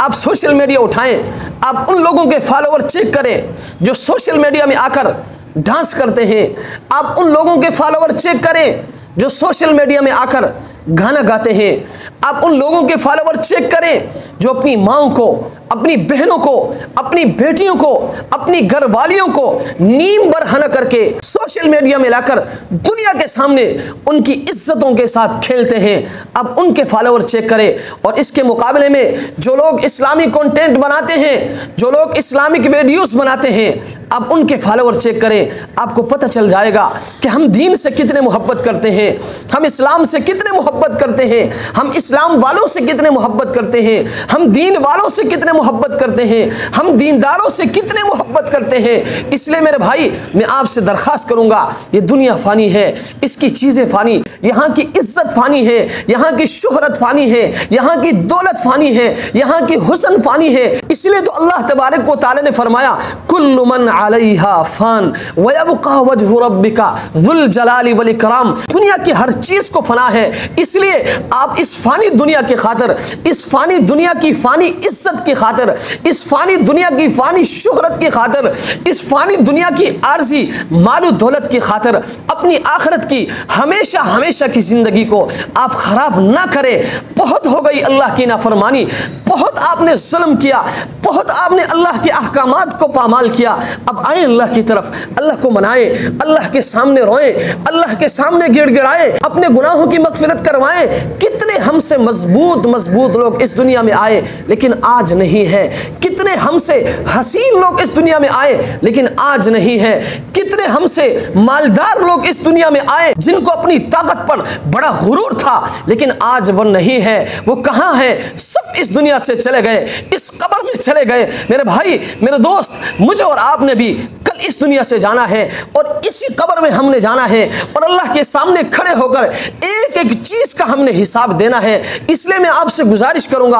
आप social media उठाएं, आप उन लोगों के फॉलोअर चेक करें जो सोशल मीडिया में आकर डांस करते हैं। आप उन लोगों के फॉलोअर चेक करें जो सोशल मीडिया में आकर गाना गाते हैं। आप उन लोगों के फॉलोअर चेक करें जो अपनी माँओं को, अपनी बहनों को, अपनी बेटियों को, अपनी घरवालियों को नीम बरहना करके सोशल मीडिया में लाकर दुनिया के सामने उनकी इज्जतों के साथ खेलते हैं। अब उनके फॉलोअर चेक करें। और इसके मुकाबले में जो लोग इस्लामिक कंटेंट बनाते हैं, जो लोग इस्लामिक वीडियोस बनाते हैं, आप उनके फॉलोअर चेक करें। आपको पता चल जाएगा कि हम दीन से कितने मोहब्बत करते हैं, हम इस्लाम से कितने मोहब्बत करते हैं, हम इस्लाम वालों से कितने मोहब्बत करते हैं, हम दीन वालों से कितने मोहब्बत करते हैं, हम दीनदारों से कितने मोहब्बत करते हैं। इसलिए मेरे भाई, मैं आपसे दरख्वास्त करूंगा, ये दुनिया फानी है, इसकी चीज़ें फानी, यहाँ की इज्जत फानी है, यहाँ की शोहरत फानी है, यहाँ की दौलत फानी है, यहाँ की हुस्न फानी है। इसलिए तो अल्लाह तबारक व तआला ने फरमाया, कुल्लु मन अलैहा फान व यबका वजहु रब्बिका ज़ुल जलाली वल इकराम। दुनिया की हर चीज़ को फना है। इसलिए आप इस फानी दुनिया की खातिर, इस फानी दुनिया की फानी इज्जत की खातिर, इस फानी दुनिया की फानी शोहरत की खातिर, इस फानी दुनिया की आर्जी मालू दौलत की खातिर अपनी आखिरत की हमेशा हमेशा की ज़िंदगी को आप ख़राब ना करें। बहुत हो गई अल्लाह की नाफरमानी, बहुत आपने जुल्म किया, बहुत आपने अल्लाह के अहकामात को पामाल किया। अब आए अल्लाह की तरफ, अल्लाह को मनाएं, अल्लाह के सामने रोएं, अल्लाह के सामने गिड़गिड़ाएं, अपने गुनाहों की मगफिरत करवाएं। कितने हमसे मजबूत मजबूत लोग इस दुनिया में आए लेकिन आज नहीं है। कितने हमसे हसीन लोग इस दुनिया में आए लेकिन आज नहीं है। कितने हमसे मालदार लोग इस दुनिया में आए जिनको अपनी ताकत पर बड़ा गुरूर था लेकिन आज वो नहीं है। वो कहाँ है? सब इस दुनिया से चले गए, इस कब्र में चले गए। मेरे भाई, मेरे दोस्त, मुझे और आपने भी कल इस दुनिया से जाना है और इसी कब्र में हमने जाना है और अल्लाह के सामने खड़े होकर एक एक चीज का हमने हिसाब देना है। इसलिए मैं आपसे गुजारिश करूंगा,